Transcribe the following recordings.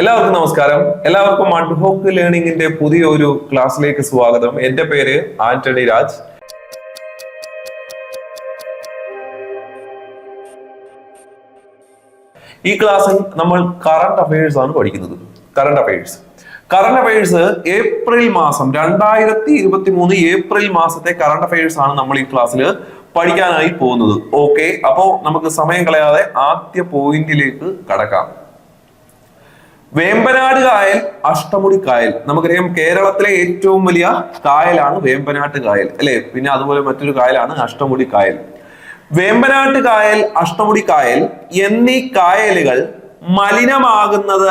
എല്ലാവർക്കും നമസ്കാരം. എല്ലാവർക്കും അഡ്ഹോക്ക് ലേണിംഗിന്റെ പുതിയൊരു ക്ലാസ്സിലേക്ക് സ്വാഗതം. എന്റെ പേര് ആന്റണി രാജ്. ഈ ക്ലാസ്സിൽ നമ്മൾ കറണ്ട് അഫയേഴ്സ് ആണ് പഠിക്കുന്നത്. കറണ്ട് അഫയേഴ്സ് ഏപ്രിൽ മാസം 2023 ഏപ്രിൽ മാസത്തെ കറണ്ട് അഫയേഴ്സ് ആണ് നമ്മൾ ഈ ക്ലാസ്സിൽ പഠിക്കാനായി പോകുന്നത്. ഓക്കെ, അപ്പോ നമുക്ക് സമയം കളയാതെ ആദ്യ പോയിന്റിലേക്ക് കടക്കാം. വേമ്പനാട് കായൽ, അഷ്ടമുടി കായൽ. നമുക്കറിയാം കേരളത്തിലെ ഏറ്റവും വലിയ കായലാണ് വേമ്പനാട്ട് കായൽ, അല്ലെ? പിന്നെ അതുപോലെ മറ്റൊരു കായലാണ് അഷ്ടമുടി കായൽ. വേമ്പനാട്ട് കായൽ, അഷ്ടമുടി കായൽ എന്നീ കായലുകൾ മലിനമാകുന്നത്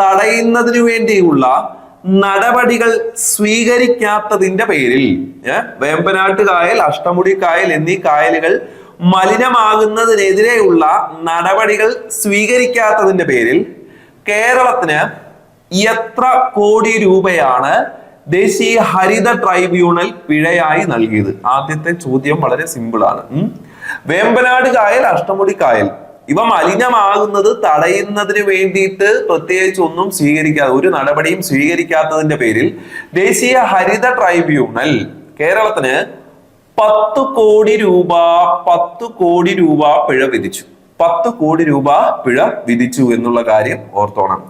തടയുന്നതിനു വേണ്ടിയുള്ള നടപടികൾ സ്വീകരിക്കാത്തതിന്റെ പേരിൽ വേമ്പനാട്ട് കായൽ, അഷ്ടമുടി കായൽ എന്നീ കായലുകൾ മലിനമാകുന്നതിനെതിരെയുള്ള നടപടികൾ സ്വീകരിക്കാത്തതിന്റെ പേരിൽ കേരളത്തിന് എത്ര കോടി രൂപയാണ് ദേശീയ ഹരിത ട്രൈബ്യൂണൽ പിഴയായി നൽകിയത്? ആദ്യത്തെ ചോദ്യം വളരെ സിമ്പിൾ ആണ്. വേമ്പനാട് കായൽ, അഷ്ടമുടി കായൽ ഇവ മലിനമാകുന്നത് തടയുന്നതിന് വേണ്ടിയിട്ട് പ്രത്യേകിച്ച് ഒന്നും സ്വീകരിക്കാതെ, ഒരു നടപടിയും സ്വീകരിക്കാത്തതിന്റെ പേരിൽ ദേശീയ ഹരിത ട്രൈബ്യൂണൽ കേരളത്തിന് 10 കോടി രൂപ പിഴ വിധിച്ചു. 10 കോടി രൂപ പിഴ വിധിച്ചു എന്നുള്ള കാര്യം ഓർത്തോണം.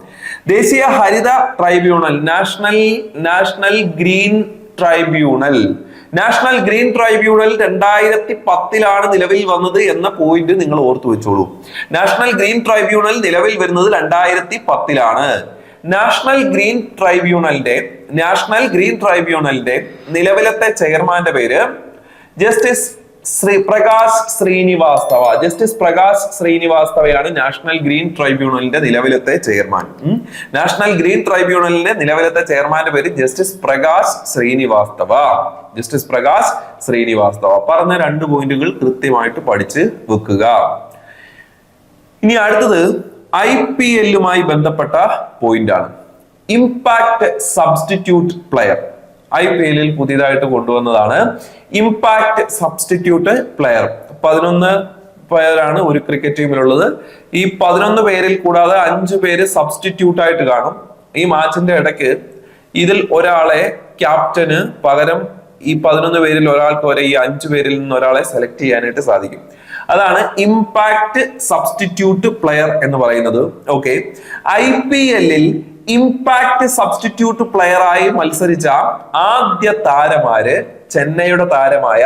ദേശീയ ഹരിത ട്രൈബ്യൂണൽ, നാഷണൽ ഗ്രീൻ ട്രൈബ്യൂണൽ 2010 നിലവിൽ വന്നത് എന്ന പോയിന്റ് നിങ്ങൾ ഓർത്തു വെച്ചോളൂ. നാഷണൽ ഗ്രീൻ ട്രൈബ്യൂണൽ നിലവിൽ വരുന്നത് 2010. നാഷണൽ ഗ്രീൻ ട്രൈബ്യൂണലിന്റെ നിലവിലത്തെ ചെയർമാന്റെ പേര് ജസ്റ്റിസ് പ്രകാശ് ശ്രീനിവാസ്തവയാണ് നാഷണൽ ഗ്രീൻ ട്രൈബ്യൂണലിന്റെ നിലവിലത്തെ ചെയർമാൻ. നാഷണൽ ഗ്രീൻ ട്രൈബ്യൂണലിന്റെ നിലവിലത്തെ ചെയർമാന്റെ പേര് ജസ്റ്റിസ് പ്രകാശ് ശ്രീനിവാസ്തവ. പറഞ്ഞ 2 പോയിന്റുകൾ കൃത്യമായിട്ട് പഠിച്ച് വെക്കുക. ഇനി അടുത്തത് IPL ബന്ധപ്പെട്ട പോയിന്റ് ആണ്. Impact substitute player. IPL പുതിയതായിട്ട് കൊണ്ടുവന്നതാണ് ഇമ്പാക്ട് സബ്സ്റ്റിറ്റ്യൂട്ട് പ്ലെയർ. 11 പേരാണ് ഒരു ക്രിക്കറ്റ് ടീമിലുള്ളത്. ഈ 11 പേരിൽ കൂടാതെ 5 പേര് സബ്സ്റ്റിറ്റ്യൂട്ട് ആയിട്ട് കാണും. ഈ മാച്ചിന്റെ ഇടയ്ക്ക് ഇതിൽ ഒരാളെ ക്യാപ്റ്റന് പകരം ഈ 11 പേരിൽ ഒരാൾക്ക് വരെ ഈ 5 പേരിൽ നിന്ന് ഒരാളെ സെലക്ട് ചെയ്യാനായിട്ട് സാധിക്കും. അതാണ് ഇമ്പാക്ട് സബ്സ്റ്റിറ്റ്യൂട്ട് പ്ലെയർ എന്ന് പറയുന്നത്. ഓക്കെ, IPL ഇമ്പാക്ട് സബ്സ്റ്റിറ്റ്യൂട്ട് പ്ലെയറായി മത്സരിച്ച ആദ്യ താരമാര് ചെന്നൈയുടെ താരമായ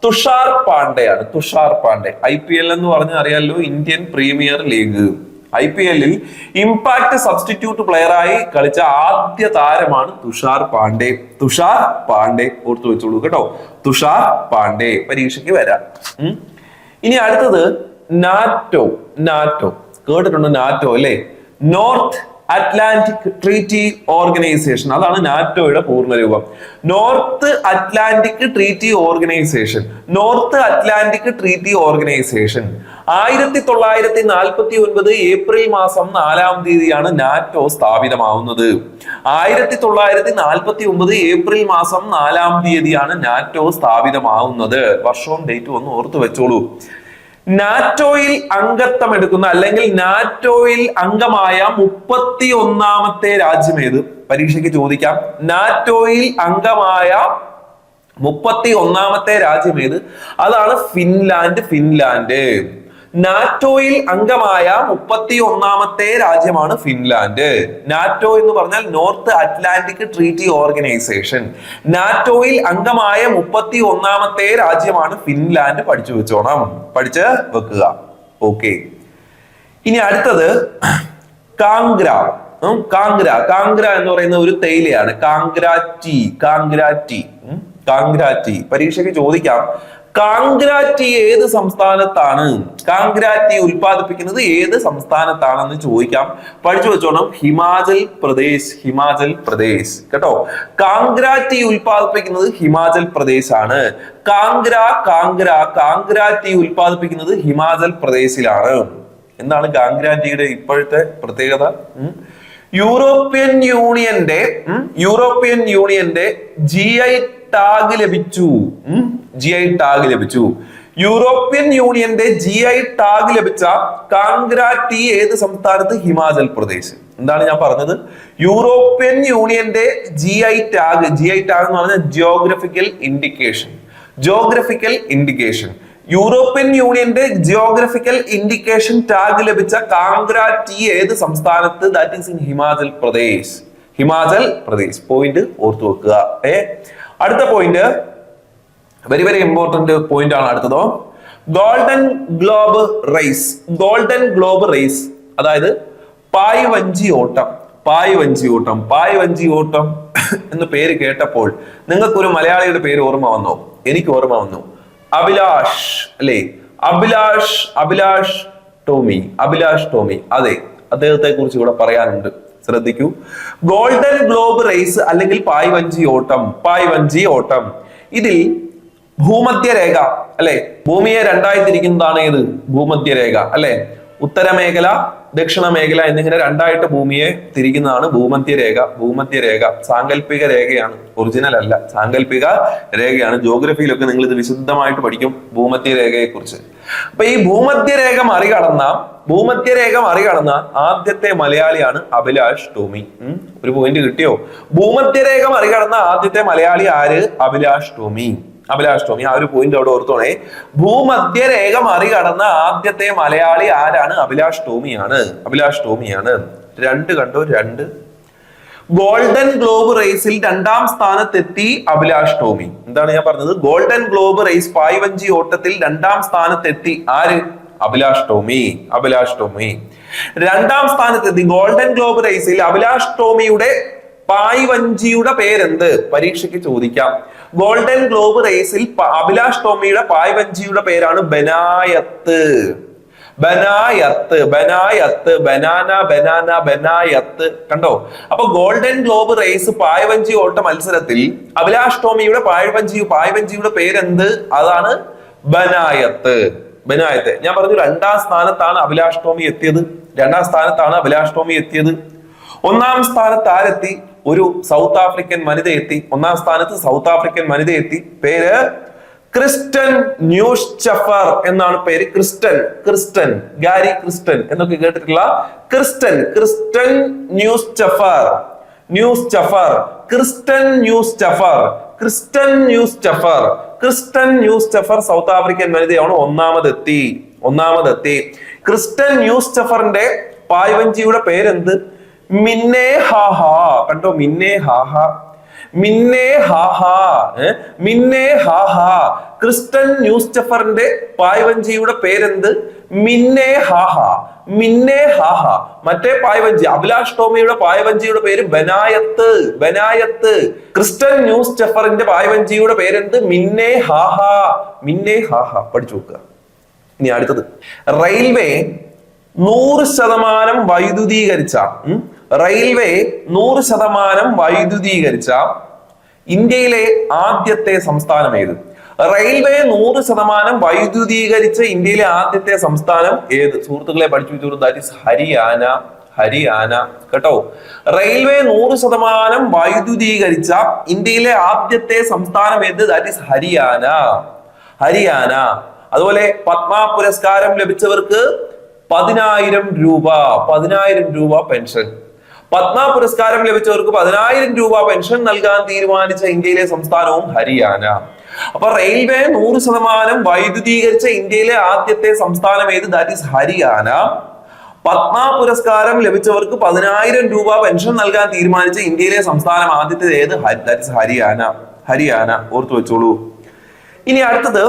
തുഷാർ പാണ്ഡെയാണ്. IPL എന്ന് പറഞ്ഞാൽ അറിയാലോ, Indian premier league. IPL impact substitute പ്ലെയറായി കളിച്ച ആദ്യ താരമാണ് തുഷാർ പാണ്ഡെ. ഓർത്തു വെച്ചോളൂ കേട്ടോ, തുഷാർ പാണ്ഡെ. പരീക്ഷയ്ക്ക് വരാം. ഇനി അടുത്തത് നാറ്റോ. കേട്ടിട്ടുണ്ട് നാറ്റോ, അല്ലെ? North Atlantic treaty organisation. അതാണ് നാറ്റോയുടെ പൂർണ്ണരൂപം. North Atlantic treaty organisation 1949 April മാസം 4-ാം തീയതിയാണ് നാറ്റോ സ്ഥാപിതമാവുന്നത്. 1949 ഏപ്രിൽ മാസം 4-ാം തീയതിയാണ് നാറ്റോ സ്ഥാപിതമാവുന്നത്. വർഷവും ഡേറ്റും ഒന്ന് ഓർത്തു വെച്ചോളൂ. നാറ്റോയിൽ അംഗത്വം എടുക്കുന്ന അല്ലെങ്കിൽ നാറ്റോയിൽ അംഗമായ 31ാമത്തെ രാജ്യം ഏത്? പരീക്ഷയ്ക്ക് ചോദിക്കാം. നാറ്റോയിൽ അംഗമായ 31ാമത്തെ രാജ്യം ഏത്? അതാണ് ഫിൻലാൻഡ്. നാറ്റോയിൽ അംഗമായ 31ാമത്തെ രാജ്യമാണ് ഫിൻലാൻഡ്. നാറ്റോ എന്ന് പറഞ്ഞാൽ നോർത്ത് അറ്റ്ലാന്റിക് ട്രീറ്റി ഓർഗനൈസേഷൻ. നാറ്റോയിൽ അംഗമായ 31ാമത്തെ രാജ്യമാണ് ഫിൻലാൻഡ്. പഠിച്ചു വെക്കുക. ഓക്കെ, ഇനി അടുത്തത് കാംഗ്ര എന്ന് പറയുന്ന ഒരു തേയിലയാണ്. കാംഗ്രാറ്റി. പരീക്ഷയ്ക്ക് ചോദിക്കാം. കാംഗ്രാറ്റി ഏത് സംസ്ഥാനത്താണ്? കാംഗ്രാറ്റി ഉൽപ്പാദിപ്പിക്കുന്നത് ഏത് സംസ്ഥാനത്താണെന്ന് ചോദിക്കാം. പഠിച്ചു വെച്ചോണം. ഹിമാചൽ പ്രദേശ് കേട്ടോ. കാംഗ്രാറ്റി ഉൽപ്പാദിപ്പിക്കുന്നത് ഹിമാചൽ പ്രദേശ് ആണ്. കാംഗ്രാറ്റി ഉൽപ്പാദിപ്പിക്കുന്നത് ഹിമാചൽ പ്രദേശിലാണ്. എന്താണ് കാംഗ്രാറ്റിയുടെ ഇപ്പോഴത്തെ പ്രത്യേകത? യൂറോപ്യൻ യൂണിയന്റെ GI ടാഗ് ലഭിച്ചു. യൂറോപ്യൻ യൂണിയന്റെ GI ടാഗ് ലഭിച്ച കാംഗ്ര ടീ ഏത് സംസ്ഥാനത്ത്? ഹിമാചൽ പ്രദേശ്. എന്താണ് ഞാൻ പറഞ്ഞത്? യൂറോപ്യൻ യൂണിയന്റെ GI ടാഗ് എന്ന് പറഞ്ഞാൽ ജിയോഗ്രഫിക്കൽ ഇൻഡിക്കേഷൻ. യൂറോപ്യൻ യൂണിയന്റെ ജിയോഗ്രഫിക്കൽ ഇൻഡിക്കേഷൻ ടാഗ് ലഭിച്ച കാംഗ്ര ടീ ഏത് സംസ്ഥാനത്ത്? That is in Himachal Pradesh. Point ഓർത്തു വെക്കുക. അടുത്ത point very very important point ആണ് അടുത്തതോ. ഗോൾഡൻ ഗ്ലോബ് റേസ് അതായത് പായ്വഞ്ചി ഓട്ടം എന്ന് പേര് കേട്ടപ്പോൾ നിങ്ങൾക്കൊരു മലയാളിയുടെ പേര് ഓർമ്മ വന്നോ? എനിക്ക് ഓർമ്മ വന്നു. അഭിലാഷ് അല്ലേ? അഭിലാഷ് ടോമി. അതെ, അദ്ദേഹത്തെ കുറിച്ച് ഇവിടെ പറയാനുണ്ട്, ശ്രദ്ധിക്കൂ. ഗോൾഡൻ ഗ്ലോബ് റേസ് അല്ലെങ്കിൽ പായ്വഞ്ചി ഓട്ടം ഇതിൽ ഭൂമധ്യരേഖ അല്ലെ, ഭൂമിയെ രണ്ടായി തിരിക്കുന്നതാണ് ഏത്? ഭൂമധ്യരേഖ അല്ലെ. ഉത്തരമേഖല ദക്ഷിണ മേഖല എന്നിങ്ങനെ രണ്ടായിട്ട് ഭൂമിയെ തിരിക്കുന്നതാണ് ഭൂമധ്യരേഖ. സാങ്കല്പിക രേഖയാണ്, ഒറിജിനൽ അല്ല, സാങ്കല്പിക രേഖയാണ്. ജോഗ്രഫിയിലൊക്കെ നിങ്ങൾ ഇത് വിശുദ്ധമായിട്ട് പഠിക്കും ഭൂമധ്യരേഖയെ കുറിച്ച്. അപ്പൊ ഈ ഭൂമധ്യരേഖ മറികടന്ന ആദ്യത്തെ മലയാളിയാണ് അഭിലാഷ് ടോമി. ഒരു പോയിന്റ് കിട്ടിയോ? ഭൂമധ്യരേഖ മറികടന്ന ആദ്യത്തെ മലയാളി ആര്? അഭിലാഷ് ടോമി. ആ ഒരു പോയിന്റ് അവിടെ ഓർത്തോണേ. ഭൂമധ്യരേഖ മറികടന്ന ആദ്യത്തെ മലയാളി ആരാണ്? അഭിലാഷ് ടോമിയാണ്. 2 കണ്ടോ? 2. ഗോൾഡൻ ഗ്ലോബ് റേസിൽ 2ാം സ്ഥാനത്തെത്തി അഭിലാഷ് ടോമി. എന്താണ് ഞാൻ പറഞ്ഞത്? ഗോൾഡൻ ഗ്ലോബ് റേസ് പായ്വഞ്ചി ഓട്ടത്തിൽ 2ാം സ്ഥാനത്തെത്തി ആര്? അഭിലാഷ് ടോമി. 2ാം സ്ഥാനത്തെത്തി ഗോൾഡൻ ഗ്ലോബ് റേസിൽ അഭിലാഷ് ടോമിയുടെ പായ്വഞ്ചിയുടെ പേരെന്ത്? പരീക്ഷയ്ക്ക് ചോദിക്കാം. ഗോൾഡൻ ഗ്ലോബ് റേസിൽ അഭിലാഷ് ടോമിയുടെ പായ്വഞ്ചിയുടെ പേരാണ് ബനായത്ത്. കണ്ടോ? അപ്പൊ ഗോൾഡൻ ഗ്ലോബ് റേസ് പായ്വഞ്ചി ഓട്ട മത്സരത്തിൽ അഭിലാഷ് ടോമിയുടെ പായ്വഞ്ചിയുടെ പേരെന്ത്? അതാണ് ബനായത്ത്. ഞാൻ പറഞ്ഞു 2ാം സ്ഥാനത്താണ് അഭിലാഷ് ടോമി എത്തിയത്. 1ാം സ്ഥാനത്ത് ആരെത്തി? ഒരു സൗത്ത് ആഫ്രിക്കൻ വനിത എത്തി. 1ാം സ്ഥാനത്ത് സൗത്ത് ആഫ്രിക്കൻ വനിത എത്തി. പേര് ക്രിസ്റ്റൻ ന്യൂസ്ചഫർ എന്നാണ് പേര്. ക്രിസ്റ്റൻ ഗാരി ക്രിസ്റ്റൻ എന്നൊക്കെ കേട്ടിട്ടുള്ള ക്രിസ്റ്റൻ ന്യൂസ്ചഫർ സൗത്ത് ആഫ്രിക്കൻ വനിതയാണ്. ഒന്നാമതെത്തി. ക്രിസ്റ്റൻ ന്യൂസ്ചഫറിന്റെ പായ്വഞ്ചിയുടെ പേരെന്ത്? മിന്നെ ഹാഹാ. കണ്ടോ? മിന്നെ ഹാഹാ. ക്രിസ്റ്റൻ ന്യൂസ്ചഫറിന്റെ പായ്വഞ്ചിയുടെ പേരെന്ത്? മിന്നെ ഹാഹാ. മറ്റേ പായ്വഞ്ചി അഭിലാഷ് ടോമിയുടെ പായ്വഞ്ചിയുടെ പേര് ബനായത്ത്. ക്രിസ്റ്റൻ ന്യൂസ്ചഫറിന്റെ പായ്വഞ്ചിയുടെ പേരെന്ത്? മിന്നെ ഹാഹാ. പഠിച്ചു നോക്കുക. ഇനി അടുത്തത്, റെയിൽവേ 100% വൈദ്യുതീകരിച്ച ഇന്ത്യയിലെ ആദ്യത്തെ സംസ്ഥാനം ഏത്? റെയിൽവേ 100% വൈദ്യുതീകരിച്ച ഇന്ത്യയിലെ ആദ്യത്തെ സംസ്ഥാനം ഏത്? സുഹൃത്തുക്കളെ പഠിച്ചു വെച്ചോളൂ. That is Haryana. കേട്ടോ? റെയിൽവേ 100% വൈദ്യുതീകരിച്ച ഇന്ത്യയിലെ ആദ്യത്തെ സംസ്ഥാനം ഏത്? That is Haryana. അതുപോലെ പത്മ പുരസ്കാരം ലഭിച്ചവർക്ക് 10,000 രൂപ പെൻഷൻ. പത്മ പുരസ്കാരം ലഭിച്ചവർക്ക് 10,000 രൂപ പെൻഷൻ നൽകാൻ തീരുമാനിച്ച ഇന്ത്യയിലെ സംസ്ഥാനവും ഹരിയാന. അപ്പൊ റെയിൽവേ 100% വൈദ്യുതീകരിച്ച ഇന്ത്യയിലെ ആദ്യത്തെ സംസ്ഥാനം ഏത്? That is Haryana. പത്മ പുരസ്കാരം ലഭിച്ചവർക്ക് 10,000 രൂപ പെൻഷൻ നൽകാൻ തീരുമാനിച്ച ഇന്ത്യയിലെ സംസ്ഥാനം ആദ്യത്തേത് ഏത്? That is Haryana. ഓർത്തു വെച്ചോളൂ. ഇനി അടുത്തത്,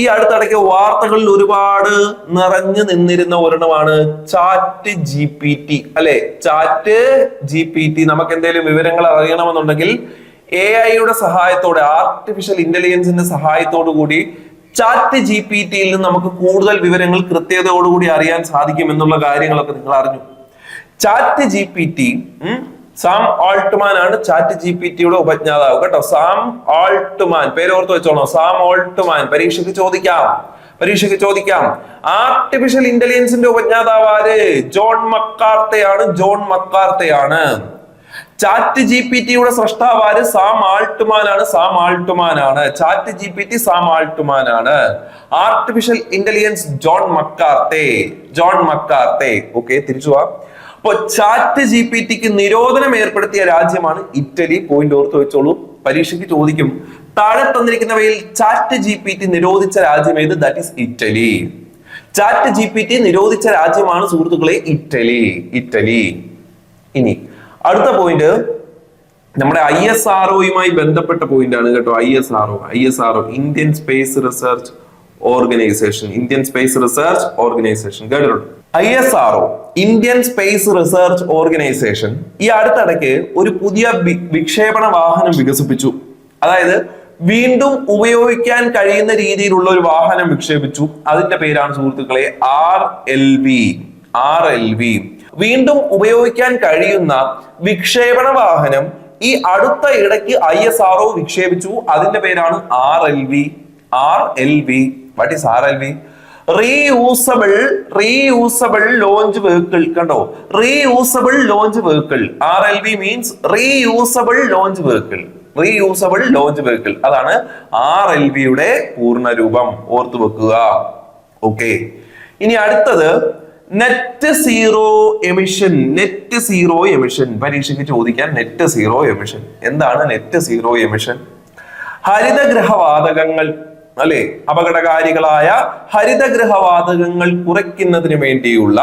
ഈ അടുത്തിടയ്ക്ക് വാർത്തകളിൽ ഒരുപാട് നിറഞ്ഞു നിന്നിരുന്ന ഒരെണ്ണമാണ് ചാറ്റ് GPT അല്ലെ. ചാറ്റ് GPT നമുക്ക് എന്തെങ്കിലും വിവരങ്ങൾ അറിയണമെന്നുണ്ടെങ്കിൽ AI സഹായത്തോടെ, ആർട്ടിഫിഷ്യൽ ഇന്റലിജൻസിന്റെ സഹായത്തോടു കൂടി ചാറ്റ് GPTയിൽ നിന്ന് നമുക്ക് കൂടുതൽ വിവരങ്ങൾ കൃത്യതയോടുകൂടി അറിയാൻ സാധിക്കും എന്നുള്ള കാര്യങ്ങളൊക്കെ നിങ്ങൾ അറിഞ്ഞു. ചാറ്റ് GPT സാം ആൾട്ട്മാൻ ആണ് ചാറ്റ് GPTയുടെ ഉപജ്ഞാതാവ്. കേട്ടോ? സാം ആൾട്ട്മാൻ, പേര് ഓർത്ത് വെച്ചോളൂ. Sam Altman. പരീക്ഷയ്ക്ക് ചോദിക്കാം. ആർട്ടിഫിഷ്യൽ ഇന്റലിജൻസിന്റെ ഉപജ്ഞാതാവ് ആര്? ജോൺ മക്കാർത്തയാണ്. ചാറ്റ് GPT സ്രഷ്ടാവാര് സാം ആൾട്ട്മാൻ ആണ്. ചാറ്റ് GPT സാം ആൾട്ട്മാൻ ആണ്. Artificial intelligence John McCarthy. Okay, തിരിച്ചു പോവാം. അപ്പൊ ചാറ്റ് GPTക്ക് നിരോധനം ഏർപ്പെടുത്തിയ രാജ്യമാണ് ഇറ്റലി. പോയിന്റ് ഓർത്ത് വെച്ചോളൂ, പരീക്ഷയ്ക്ക് ചോദിക്കും. താഴെ തന്നിരിക്കുന്നവയിൽ ചാറ്റ് GPT നിരോധിച്ച രാജ്യം ഏത്? That is Italy. Chat GPT നിരോധിച്ച രാജ്യമാണ് സുഹൃത്തുക്കളെ ഇറ്റലി. ഇനി അടുത്ത പോയിന്റ് നമ്മുടെ ISROയുമായി ബന്ധപ്പെട്ട പോയിന്റ് ആണ് കേട്ടോ. ISRO Indian space research organisation. കേട്ടോ, ISRO Indian space research organisation ഈ അടുത്തിടയ്ക്ക് ഒരു പുതിയ വിക്ഷേപണ വാഹനം വികസിപ്പിച്ചു. അതായത് വീണ്ടും ഉപയോഗിക്കാൻ കഴിയുന്ന രീതിയിലുള്ള ഒരു വാഹനം വിക്ഷേപിച്ചു. അതിന്റെ പേരാണ് സുഹൃത്തുക്കളെ RLV. വീണ്ടും ഉപയോഗിക്കാൻ കഴിയുന്ന വിക്ഷേപണ വാഹനം ഈ അടുത്ത ഇടയ്ക്ക് ISRO വിക്ഷേപിച്ചു. അതിന്റെ പേരാണ് RLV. What is RLV? Reusable launch vehicle. കണ്ടോ, reusable launch vehicle. RLV means reusable launch vehicle. അതാണ് RLVയുടെ പൂർണ്ണരൂപം. ഓർത്തു വെക്കുക. ഓക്കെ, ഇനി അടുത്തത് നെറ്റ് സീറോ എമിഷൻ. പരീക്ഷയ്ക്ക് ചോദിക്കാൻ നെറ്റ് സീറോ എമിഷൻ എന്താണ്? നെറ്റ് സീറോ എമിഷൻ ഹരിതഗൃഹവാതകങ്ങൾ അല്ലെ, അപകടകാരികളായ ഹരിതഗൃഹവാതകങ്ങൾ കുറയ്ക്കുന്നതിന് വേണ്ടിയുള്ള,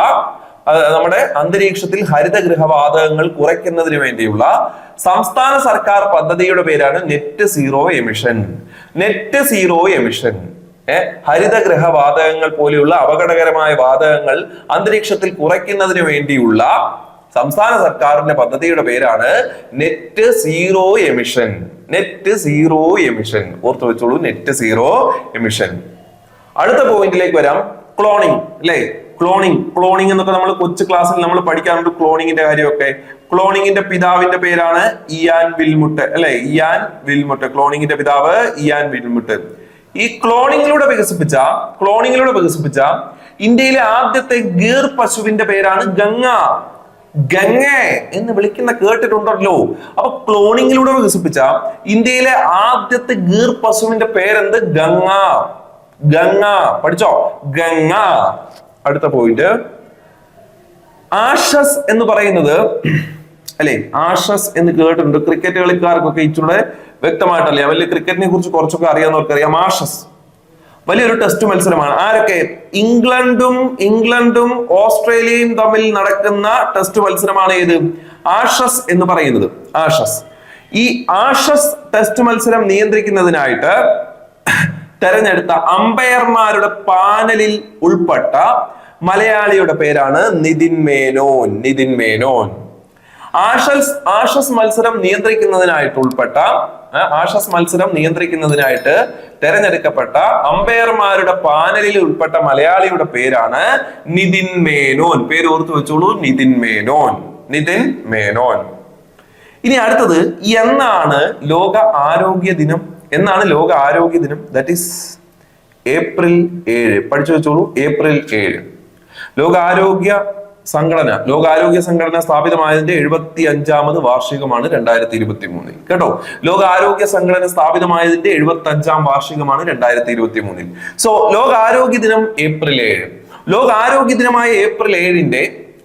നമ്മുടെ അന്തരീക്ഷത്തിൽ ഹരിതഗൃഹവാതകങ്ങൾ കുറയ്ക്കുന്നതിന് വേണ്ടിയുള്ള സംസ്ഥാന സർക്കാർ പദ്ധതിയുടെ പേരാണ് നെറ്റ് സീറോ എമിഷൻ. ഹരിതഗൃഹവാതകങ്ങൾ പോലെയുള്ള അപകടകരമായ വാതകങ്ങൾ അന്തരീക്ഷത്തിൽ കുറയ്ക്കുന്നതിന് വേണ്ടിയുള്ള സംസ്ഥാന സർക്കാരിന്റെ പദ്ധതിയുടെ പേരാണ് നെറ്റ് സീറോ എമിഷൻ. ഓർത്തു വെച്ചോളൂ, നെറ്റ് സീറോ എമിഷൻ. അടുത്ത പോയിന്റിലേക്ക് വരാം. ക്ലോണിംഗ് അല്ലെ, ക്ലോണിംഗ് എന്നൊക്കെ നമ്മൾ കൊച്ചു ക്ലാസ്സിൽ നമ്മൾ പഠിക്കാറുണ്ട്. ക്ലോണിങ്ങിന്റെ കാര്യമൊക്കെ. ക്ലോണിങ്ങിന്റെ പിതാവിന്റെ പേരാണ് ഇയാൻ വിൽമുട്ട് അല്ലെ, ക്ലോണിങ്ങിന്റെ പിതാവ് ഇയാൻ വിൽമുട്ട്. ഈ ക്ലോണിങ്ങിലൂടെ വികസിപ്പിച്ച ഇന്ത്യയിലെ ആദ്യത്തെ ഗീർ പശുവിന്റെ പേരാണ് ഗംഗ എന്ന് വിളിക്കുന്ന കേട്ടിട്ടുണ്ടല്ലോ. അപ്പൊ ക്ലോണിങ്ങിലൂടെ വികസിപ്പിച്ച ഇന്ത്യയിലെ ആദ്യത്തെ ഗീർ പശുവിന്റെ പേരെന്ത്? ഗംഗ. പഠിച്ചോ, ഗംഗ. അടുത്ത പോയിന്റ് ആഷസ് എന്ന് പറയുന്നത് അല്ലെ, ആഷസ് എന്ന് കേട്ടിട്ടുണ്ട്. ക്രിക്കറ്റ് കളിക്കാർക്കൊക്കെ ഇച്ചിലൂടെ വ്യക്തമായിട്ടല്ലേ, വലിയ ക്രിക്കറ്റിനെ കുറിച്ച് കുറച്ചൊക്കെ അറിയാവുന്നവർക്കറിയാം. ആഷസ് വലിയൊരു ടെസ്റ്റ് മത്സരമാണ്. ആരൊക്കെ? ഇംഗ്ലണ്ടും ഓസ്ട്രേലിയയും തമ്മിൽ നടക്കുന്ന ടെസ്റ്റ് മത്സരമാണ് ഏത്? ആഷസ് എന്ന് പറയുന്നത്. ഈ ആഷസ് ടെസ്റ്റ് മത്സരം നിയന്ത്രിക്കുന്നതിനായിട്ട് തെരഞ്ഞെടുത്ത അമ്പയർമാരുടെ പാനലിൽ ഉൾപ്പെട്ട മലയാളിയുടെ പേരാണ് നിതിൻ മേനോൻ. ആഷസ് മത്സരം നിയന്ത്രിക്കുന്നതിനായിട്ട് തെരഞ്ഞെടുക്കപ്പെട്ട അമ്പയർമാരുടെ പാനലിൽ ഉൾപ്പെട്ട മലയാളിയുടെ പേരാണ് നിതിൻ മേനോൻ. പേര് ഓർത്തു വെച്ചോളൂ, നിതിൻ മേനോൻ. ഇനി അടുത്തത് എന്നാണ് ലോക ആരോഗ്യ ദിനം? That is April 7. പഠിച്ചു വെച്ചോളൂ, ഏപ്രിൽ 7. ലോകാരോഗ്യ സംഘടന സ്ഥാപിതമായതിന്റെ 75ാമത് വാർഷികമാണ് 2023 കേട്ടോ. ലോകാരോഗ്യ സംഘടന സ്ഥാപിതമായതിന്റെ 75ാം വാർഷികമാണ് 2023. സോ ലോകാരോഗ്യ ദിനം ഏപ്രിൽ 7. ലോകാരോഗ്യ ദിനമായ ഏപ്രിൽ 7ന്റെ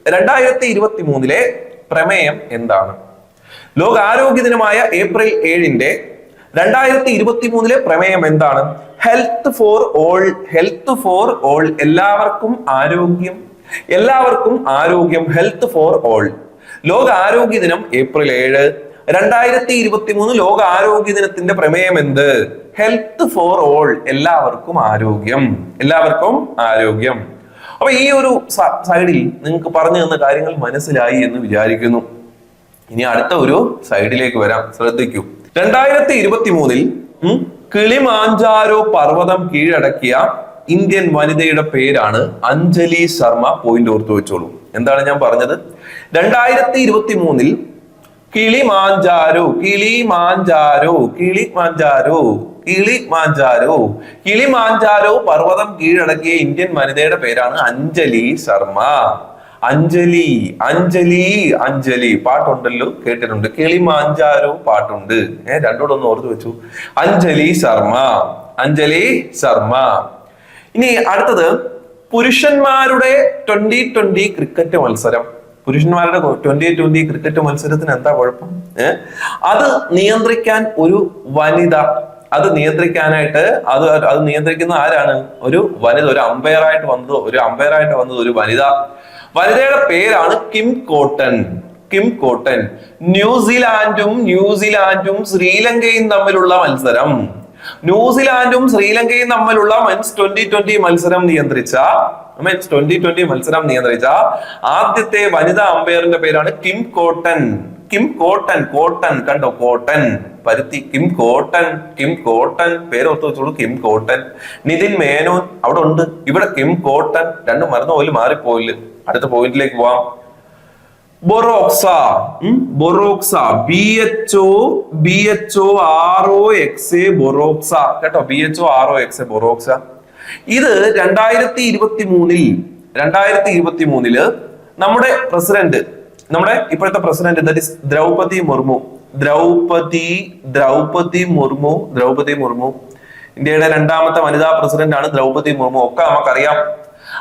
2023 പ്രമേയം എന്താണ്? ലോകാരോഗ്യ ദിനമായ ഏപ്രിൽ 7ന്റെ 2023 പ്രമേയം എന്താണ്? Health for all. എല്ലാവർക്കും ആരോഗ്യം. Health for all. ലോക ആരോഗ്യ ദിനം ഏപ്രിൽ 7. 2023 ലോക ആരോഗ്യ ദിനത്തിന്റെ പ്രമേയം എന്ത്? Health for all. എല്ലാവർക്കും ആരോഗ്യം. അപ്പൊ ഈ ഒരു സൈഡിൽ നിങ്ങൾക്ക് പറഞ്ഞു തന്ന കാര്യങ്ങൾ മനസ്സിലായി എന്ന് വിചാരിക്കുന്നു. ഇനി അടുത്ത ഒരു സൈഡിലേക്ക് വരാം, ശ്രദ്ധിക്കൂ. 2023 കിളിമാഞ്ചാരോ പർവ്വതം കീഴടക്കിയ ഇന്ത്യൻ വനിതയുടെ പേരാണ് അഞ്ജലി ശർമ്മ. പോയിന്റ് ഓർത്തു വെച്ചോളൂ. എന്താണ് ഞാൻ പറഞ്ഞത്? 2023 കിളിമാഞ്ചാരോ പർവ്വതം കീഴടക്കിയ ഇന്ത്യൻ വനിതയുടെ പേരാണ് അഞ്ജലി ശർമ്മ. അഞ്ജലി അഞ്ജലി അഞ്ജലി പാട്ടുണ്ടല്ലോ, കേട്ടിട്ടുണ്ട്. കിളിമാഞ്ചാരോ പാട്ടുണ്ട്. രണ്ടോടെ ഒന്ന് ഓർത്ത് വെച്ചു. അഞ്ജലി ശർമ്മ, അഞ്ജലി ശർമ്മ. ഇനി അടുത്തത് പുരുഷന്മാരുടെ 2020 ക്രിക്കറ്റ് മത്സരം. പുരുഷന്മാരുടെ 2020 ക്രിക്കറ്റ് മത്സരത്തിന് എന്താ കുഴപ്പം? അത് നിയന്ത്രിക്കാൻ ഒരു വനിത, അത് നിയന്ത്രിക്കാനായിട്ട് അത് നിയന്ത്രിക്കുന്ന ആരാണ്? ഒരു വനിത, ഒരു അമ്പയറായിട്ട് വന്നത് ഒരു വനിത. വനിതയുടെ പേരാണ് കിം കോട്ടൺ. Kim Cotton. ന്യൂസിലാൻഡും ശ്രീലങ്കയും തമ്മിലുള്ള മത്സരം, ന്യൂസിലാൻഡും ശ്രീലങ്കയും തമ്മിലുള്ള മെൻസ് 2020 മത്സരം നിയന്ത്രിച്ച ആദ്യത്തെ വനിതാ അമ്പയറിന്റെ പേരാണ് Kim Cotton. Kim cotton, cotton കണ്ടോ, കോട്ടൺ പരുത്തി. കിം കോട്ടൺ പേര് ഓർത്ത് വെച്ചോളൂ, കിം കോട്ടൺ. നിതിൻ മേനോൻ അവിടെ ഉണ്ട്, ഇവിടെ കിം കോട്ടൺ. രണ്ടും മറന്നു പോലും മാറിപ്പോയില്ല. അടുത്ത പോയിന്റിലേക്ക് പോവാം. ബൊറോക്സ, ബൊറോക്സ, BHOROXA ബൊറോക്സ കേട്ടോ, BHOROXA ബൊറോക്സ. ഇത് 2023 നമ്മുടെ പ്രസിഡന്റ്, നമ്മുടെ ഇപ്പോഴത്തെ president that is Droupadi Murmu. ഇന്ത്യയുടെ രണ്ടാമത്തെ വനിതാ പ്രസിഡന്റ് ആണ് ദ്രൗപദി മുർമു, ഒക്കെ നമുക്കറിയാം.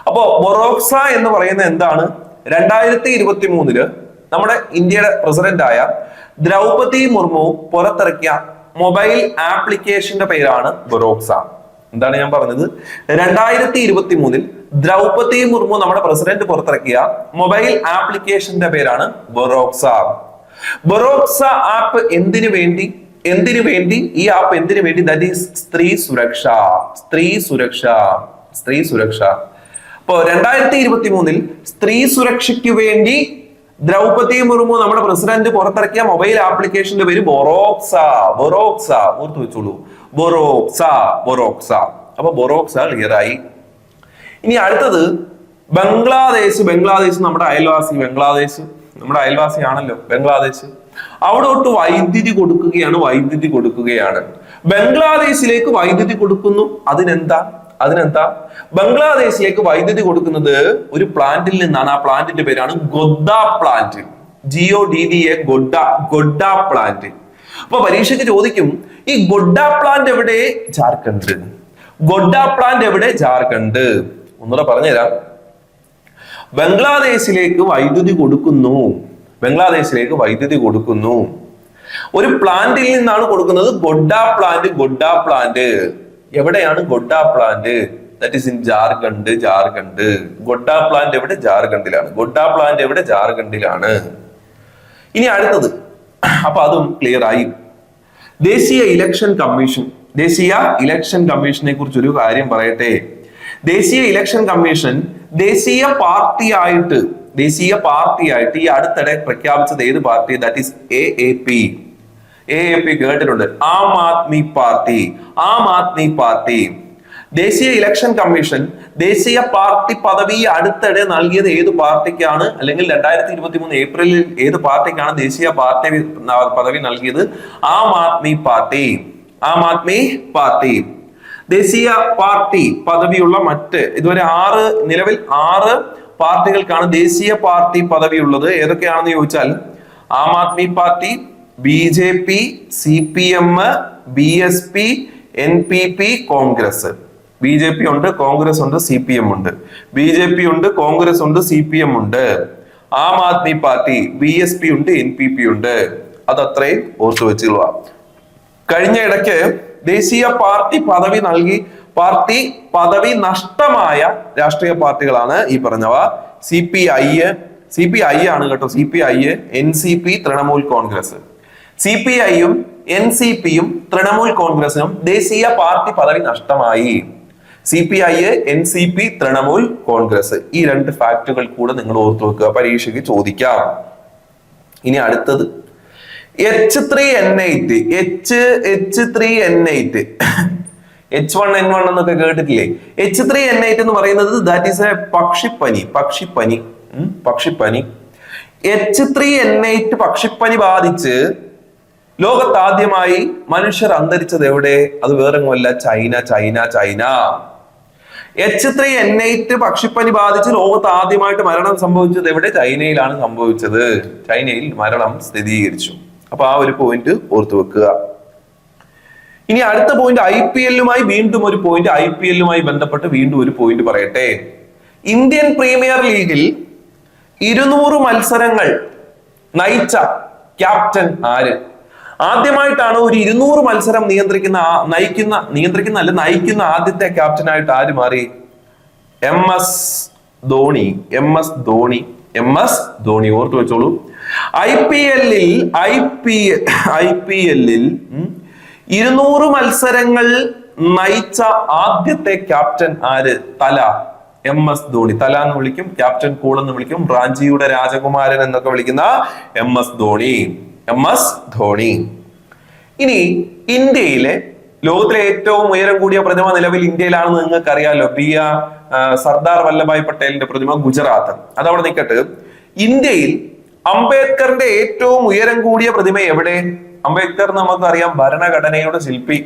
അപ്പോ ബൊറോക്സ എന്ന് പറയുന്നത് എന്താണ്? 2023 നമ്മുടെ ഇന്ത്യയുടെ പ്രസിഡന്റ് ആയ ദ്രൗപദി മുർമു പുറത്തിറക്കിയ മൊബൈൽ ആപ്ലിക്കേഷന്റെ പേരാണ് ബൊറോക്സ. എന്താണ് ഞാൻ പറഞ്ഞത്? 2023 ദ്രൗപദി മുർമു നമ്മുടെ പ്രസിഡന്റ് പുറത്തിറക്കിയ മൊബൈൽ ആപ്ലിക്കേഷന്റെ പേരാണ് ബൊറോക്സ. ബൊറോക്സ ആപ്പ് എന്തിനു വേണ്ടി? ഈ ആപ്പ് എന്തിനു വേണ്ടി? ദാറ്റ് ഈസ് സ്ത്രീ സുരക്ഷ. അപ്പോ 2023 സ്ത്രീ സുരക്ഷയ്ക്ക് വേണ്ടി ദ്രൗപദി മുർമു നമ്മുടെ പ്രസിഡന്റ് പുറത്തിറക്കിയ മൊബൈൽ ആപ്ലിക്കേഷന്റെ പേര് ബൊറോക്സ. ഓർത്തു വെച്ചോളൂ, ബൊറോക്സ. അപ്പൊ ബൊറോക്സ ക്ലിയർ ആയി. ഇനി അടുത്തത് ബംഗ്ലാദേശ് നമ്മുടെ അയൽവാസിയാണല്ലോ ബംഗ്ലാദേശ്. അവിടോട്ട് വൈദ്യുതി കൊടുക്കുകയാണ്. ബംഗ്ലാദേശിലേക്ക് വൈദ്യുതി കൊടുക്കുന്നു. അതിനെന്താ? ബംഗ്ലാദേശിലേക്ക് വൈദ്യുതി കൊടുക്കുന്നത് ഒരു പ്ലാന്റിൽ നിന്നാണ്. ആ പ്ലാന്റിന്റെ പേരാണ് Godda plant. GODDA, Godda plant. അപ്പൊ പരീക്ഷയ്ക്ക് ചോദിക്കും, ഈ ഗൊഡ പ്ലാന്റ് എവിടെ? ജാർഖണ്ഡ്. ഒന്നുകൂടെ പറഞ്ഞുതരാം. ബംഗ്ലാദേശിലേക്ക് വൈദ്യുതി കൊടുക്കുന്നു. ഒരു പ്ലാന്റിൽ നിന്നാണ് കൊടുക്കുന്നത്. ഗൊഡ പ്ലാന്റ്. എവിടെയാണ് Godda plant? That is in Jharkhand. Godda plant എവിടെ? ജാർഖണ്ഡിലാണ്. ഇനി അടുത്തത്, അപ്പൊ അതും ക്ലിയർ ആയി. ദേശീയ ഇലക്ഷൻ കമ്മീഷനെ കുറിച്ച് ഒരു കാര്യം പറയട്ടെ. ദേശീയ ഇലക്ഷൻ കമ്മീഷൻ ദേശീയ പാർട്ടിയായിട്ട് ഈ അടുത്തിടെ പ്രഖ്യാപിച്ചത് ഏത് പാർട്ടി? That is AAP. കേട്ടിട്ടുണ്ട്. ആം ആദ്മി പാർട്ടി. ദേശീയ ഇലക്ഷൻ കമ്മീഷൻ ദേശീയ പാർട്ടി പദവി അടുത്തിടെ നൽകിയത് ഏത് പാർട്ടിക്കാണ്? അല്ലെങ്കിൽ 2023 ഏപ്രിലിൽ ഏത് പാർട്ടിക്കാണ് ദേശീയ പാർട്ടി പദവി നൽകിയത്? ആം ആദ്മി പാർട്ടി. ദേശീയ പാർട്ടി പദവിയുള്ള ഇതുവരെ നിലവിൽ 6 പാർട്ടികൾക്കാണ് ദേശീയ പാർട്ടി പദവിയുള്ളത്. ഏതൊക്കെയാണെന്ന് ചോദിച്ചാൽ Aam Aadmi party, BJP, CPM, BSP, NPP, Congress. BJP ഉണ്ട്, കോൺഗ്രസ് ഉണ്ട്, CPM ഉണ്ട്. BJP ഉണ്ട്, കോൺഗ്രസ് ഉണ്ട്, CPM ഉണ്ട്. ആം ആദ്മി പാർട്ടി, BSP ഉണ്ട്, NPP ഉണ്ട്. അതത്രയും ഓർത്തു വെച്ചുകൊള്ളുക. കഴിഞ്ഞ ഇടയ്ക്ക് ദേശീയ പാർട്ടി പദവി നഷ്ടമായ രാഷ്ട്രീയ പാർട്ടികളാണ് ഈ പറഞ്ഞവ. CPI ആണ് കേട്ടോ, CPI, NCP, തൃണമൂൽ കോൺഗ്രസ്. CPI-യും NCP-യും തൃണമൂൽ കോൺഗ്രസിനും ദേശീയ പാർട്ടി പദവി നഷ്ടമായി. CPI, NCP, Trinamool Congress. ഈ 2 ഫാക്ടുകൾ കൂടെ നിങ്ങൾ ഓർത്തു വെക്കുക, പരീക്ഷയ്ക്ക് ചോദിക്കാം. ഇനി അടുത്തത് H3N8. H1N1 എന്നൊക്കെ കേട്ടിട്ടില്ലേ? H3N8 എന്ന് പറയുന്നത് ദാറ്റ് ഈസ് എ പക്ഷിപ്പനി. H3N8 പക്ഷിപ്പനി ബാധിച്ച് ലോകത്താദ്യമായി മനുഷ്യർ അന്തരിച്ചത് എവിടെ? അത് വേറെങ്ങുമല്ല, ചൈന. H3N8 പക്ഷിപ്പനി ബാധിച്ച് ലോകത്ത് ആദ്യമായിട്ട് മരണം സംഭവിച്ചത് എവിടെ? ചൈനയിലാണ് സംഭവിച്ചത്. ചൈനയിൽ മരണം സ്ഥിരീകരിച്ചു. അപ്പൊ ആ ഒരു പോയിന്റ് ഓർത്തു വെക്കുക. ഇനി അടുത്ത പോയിന്റ് IPL-ലുമായി വീണ്ടും ഒരു പോയിന്റ്, IPL-ലുമായി ബന്ധപ്പെട്ട് വീണ്ടും ഒരു പോയിന്റ് പറയട്ടെ. ഇന്ത്യൻ പ്രീമിയർ ലീഗിൽ 200 മത്സരങ്ങൾ നയിച്ച ക്യാപ്റ്റൻ ആര്? ആദ്യമായിട്ടാണ് ഒരു 200 മത്സരം നയിക്കുന്ന ആദ്യത്തെ ക്യാപ്റ്റനായിട്ട് ആര് മാറി? MS ധോണി. ഓർത്തു വെച്ചോളൂ. IPL-ൽ 200 മത്സരങ്ങൾ നയിച്ച ആദ്യത്തെ ക്യാപ്റ്റൻ ആര്? തല. MS ധോണി. തല എന്ന് വിളിക്കും, ക്യാപ്റ്റൻ കൂൾ എന്ന് വിളിക്കും, റാഞ്ചിയുടെ രാജകുമാരൻ എന്നൊക്കെ വിളിക്കുന്ന MS ധോണി. ഇനി ഇന്ത്യയിലെ ലോകത്തിലെ ഏറ്റവും ഉയരം കൂടിയ പ്രതിമ നിലവിൽ ഇന്ത്യയിലാണെന്ന് നിങ്ങൾക്ക് അറിയാലോ. സർദാർ വല്ലഭായ് പട്ടേലിന്റെ പ്രതിമ ഗുജറാത്ത്. അതവിടെ നിൽക്കട്ടെ. ഇന്ത്യയിൽ അംബേദ്കറിന്റെ ഏറ്റവും ഉയരം കൂടിയ പ്രതിമ എവിടെ? അംബേദ്കർ നമുക്കറിയാം ഭരണഘടനയുടെ ശില്പി,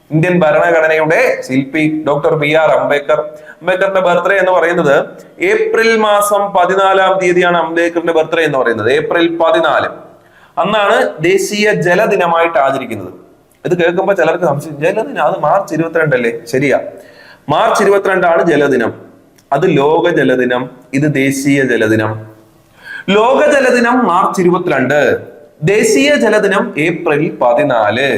ഇന്ത്യൻ ഭരണഘടനയുടെ ശില്പി ഡോക്ടർ BR അംബേദ്കർ. അംബേദ്കറിന്റെ ബർത്ത്ഡേ എന്ന് പറയുന്നത് ഏപ്രിൽ മാസം 14-ാം തീയതിയാണ് അംബേദ്കറിന്റെ ബർത്ത്ഡേ എന്ന് പറയുന്നത്. ഏപ്രിൽ 14 അന്നാണ് ദേശീയ ജലദിനമായിട്ട് ആചരിക്കുന്നത്. ഇത് കേൾക്കുമ്പോൾ ചിലർക്ക് സംശയം, ജലദിനം അത് മാർച്ച് 22 അല്ലേ? ശരിയാ, മാർച്ച് 22 ജലദിനം. അത് ലോക ജലദിനം, ഇത് ദേശീയ ജലദിനം. ലോക ജലദിനം മാർച്ച് 22, ദേശീയ ജലദിനം ഏപ്രിൽ 14.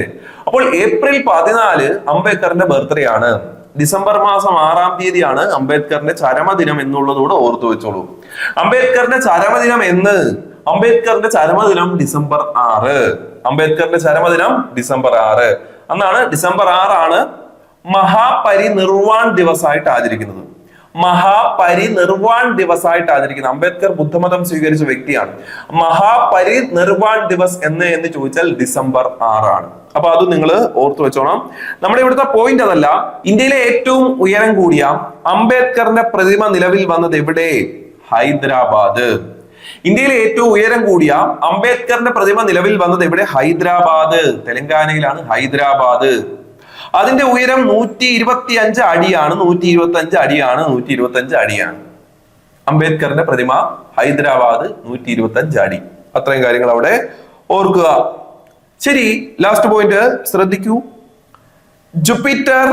അപ്പോൾ ഏപ്രിൽ 14 അംബേദ്കറിന്റെ ബർത്ത്ഡേ ആണ്. ഡിസംബർ മാസം 6-ാം തീയതിയാണ് അംബേദ്കറിന്റെ ചരമദിനം എന്നുള്ളതോടെ ഓർത്തു വെച്ചോളൂ. അംബേദ്കറിന്റെ ചരമദിനം എന്ന്? അംബേദ്കറിന്റെ ചരമദിനം ഡിസംബർ 6. അംബേദ്കറിന്റെ ചരമദിനം ഡിസംബർ 6. അന്നാണ് ഡിസംബർ 6 ആണ് മഹാപരിനിർവാൺ ദിവസമായിട്ട് ആചരിക്കുന്നത്. അംബേദ്കർ ബുദ്ധമതം സ്വീകരിച്ച വ്യക്തിയാണ്. മഹാപരിനിർവാൺ ദിവസ് എന്ന് ചോദിച്ചാൽ ഡിസംബർ 6 ആണ്. അപ്പൊ അത് നിങ്ങൾ ഓർത്തു വെച്ചോണം. നമ്മുടെ ഇവിടുത്തെ പോയിന്റ് അതല്ല. ഇന്ത്യയിലെ ഏറ്റവും ഉയരം കൂടിയ അംബേദ്കറിന്റെ പ്രതിമ നിലവിൽ വന്നത് എവിടെ? ഹൈദരാബാദ്. ഇന്ത്യയിലെ ഏറ്റവും ഉയരം കൂടിയ അംബേദ്കറിന്റെ പ്രതിമ നിലവിൽ വന്നത് എവിടെ? ഹൈദരാബാദ്. തെലങ്കാനയിലാണ് ഹൈദരാബാദ്. അതിന്റെ ഉയരം 125 അടിയാണ്. 125 അടിയാണ്. അംബേദ്കറിന്റെ പ്രതിമ ഹൈദരാബാദ് 125 അടി. അത്രയും കാര്യങ്ങൾ അവിടെ ഓർക്കുക. ശരി, ലാസ്റ്റ് പോയിന്റ് ശ്രദ്ധിക്കൂ. Jupiter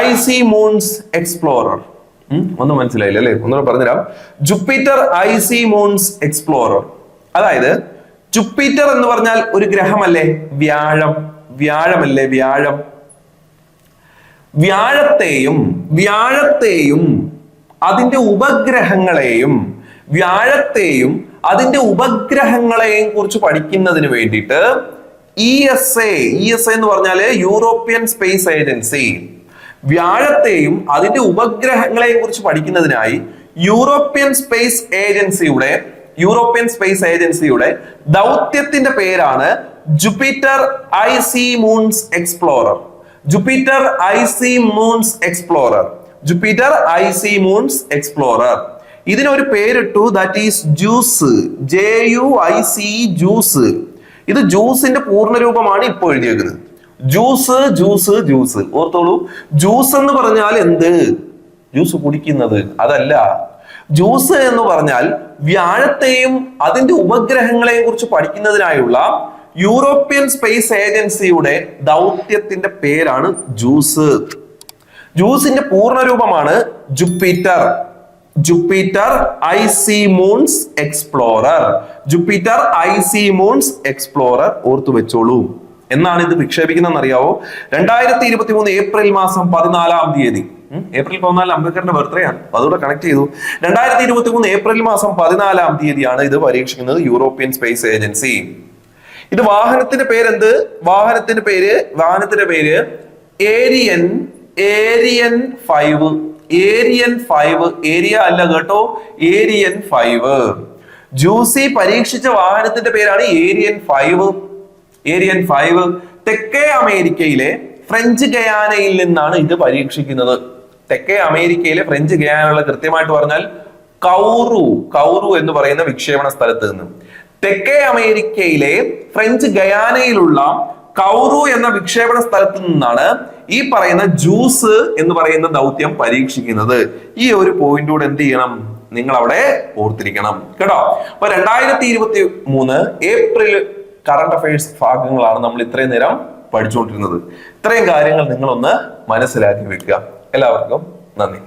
IC moons explorer. ഒന്നും മനസ്സിലായില്ല അല്ലെ? ഒന്നുകൂടെ പറഞ്ഞുതരാം. Jupiter IC moons explorer. അതായത് ജൂപ്പിറ്റർ എന്ന് പറഞ്ഞാൽ ഒരു ഗ്രഹമല്ലേ? വ്യാഴമല്ലേ? വ്യാഴത്തെയും അതിന്റെ ഉപഗ്രഹങ്ങളെയും കുറിച്ച് പഠിക്കുന്നതിന് വേണ്ടിയിട്ട് ESA എന്ന് പറഞ്ഞാല് യൂറോപ്യൻ സ്പേസ് ഏജൻസി. വ്യാഴത്തെയും അതിന്റെ ഉപഗ്രഹങ്ങളെയും കുറിച്ച് പഠിക്കുന്നതിനായി യൂറോപ്യൻ സ്പേസ് ഏജൻസിയുടെ ദൗത്യത്തിന്റെ പേരാണ് Jupiter IC moons explorer. Jupiter IC moons explorer. ഇതിനൊരു പേരിട്ടു, ദാറ്റ് ഈസ് ജൂസ്. JUICE. ഇത് ജ്യൂസിന്റെ പൂർണ്ണരൂപമാണ് ഇപ്പൊ എഴുതിയേക്കുന്നത്. ജ്യൂസ്. ഓർത്തോളൂ. ജ്യൂസ് എന്ന് പറഞ്ഞാൽ എന്ത്? ജ്യൂസ് കുടിക്കുന്നത് അതല്ല. ജ്യൂസ് എന്ന് പറഞ്ഞാൽ വ്യാഴത്തെയും അതിന്റെ ഉപഗ്രഹങ്ങളെയും കുറിച്ച് പഠിക്കുന്നതിനായുള്ള യൂറോപ്യൻ സ്പേസ് ഏജൻസിയുടെ ദൗത്യത്തിന്റെ പേരാണ് ജ്യൂസ്. ജ്യൂസിന്റെ പൂർണ്ണരൂപമാണ് ജൂപ്പിറ്റർ IC മൂൺസ് എക്സ്പ്ലോറർ. ഓർത്തു വെച്ചോളൂ. എന്നാണ് ഇത് വിക്ഷേപിക്കുന്നതെന്ന് അറിയാവോ? 2023 ഏപ്രിൽ മാസം 14-ാം തീയതി. ഏപ്രിൽ 14 അംബേദ്കറിന്റെ ബർത്ത്ഡേ ആണ്. അതുകൂടെ കണക്ട് ചെയ്തു. 2023 ഏപ്രിൽ മാസം 14-ാം തീയതിയാണ് ഇത് പരീക്ഷിക്കുന്നത് യൂറോപ്യൻ സ്പേസ് ഏജൻസി. ഇത് വാഹനത്തിന്റെ പേരെന്ത്? വാഹനത്തിന്റെ പേര് ഏരിയൻ 5. ഏരിയ അല്ല കേട്ടോ, ഏരിയൻ 5. ജൂസി പരീക്ഷിച്ച വാഹനത്തിന്റെ പേരാണ് ഏരിയൻ 5. തെക്കേ അമേരിക്കയിലെ ഫ്രഞ്ച് ഗയാനയിൽ നിന്നാണ് ഇത് പരീക്ഷിക്കുന്നത്. തെക്കേ അമേരിക്കയിലെ ഫ്രഞ്ച് ഗയാനുള്ള കൃത്യമായിട്ട് പറഞ്ഞാൽ കൗറു എന്ന് പറയുന്ന വിക്ഷേപണ സ്ഥലത്ത് നിന്ന് തെക്കേ അമേരിക്കയിലെ ഫ്രഞ്ച് ഗയാനയിലുള്ള കൗറു എന്ന വിക്ഷേപണ സ്ഥലത്ത് നിന്നാണ് ഈ പറയുന്ന ജൂസ് എന്ന് പറയുന്ന ദൗത്യം പരീക്ഷിക്കുന്നത്. ഈ ഒരു പോയിന്റ് കൂടെ എന്ത് ചെയ്യണം, നിങ്ങൾ അവിടെ ഓർത്തിരിക്കണം കേട്ടോ. അപ്പൊ 2023 ഏപ്രിൽ കറണ്ട് അഫയേഴ്സ് ഭാഗങ്ങളാണ് നമ്മൾ ഇത്രയും നേരം പഠിച്ചുകൊണ്ടിരുന്നത്. ഇത്രയും കാര്യങ്ങൾ നിങ്ങളൊന്ന് മനസ്സിലാക്കി വെക്കുക. എല്ലാവർക്കും നന്ദി.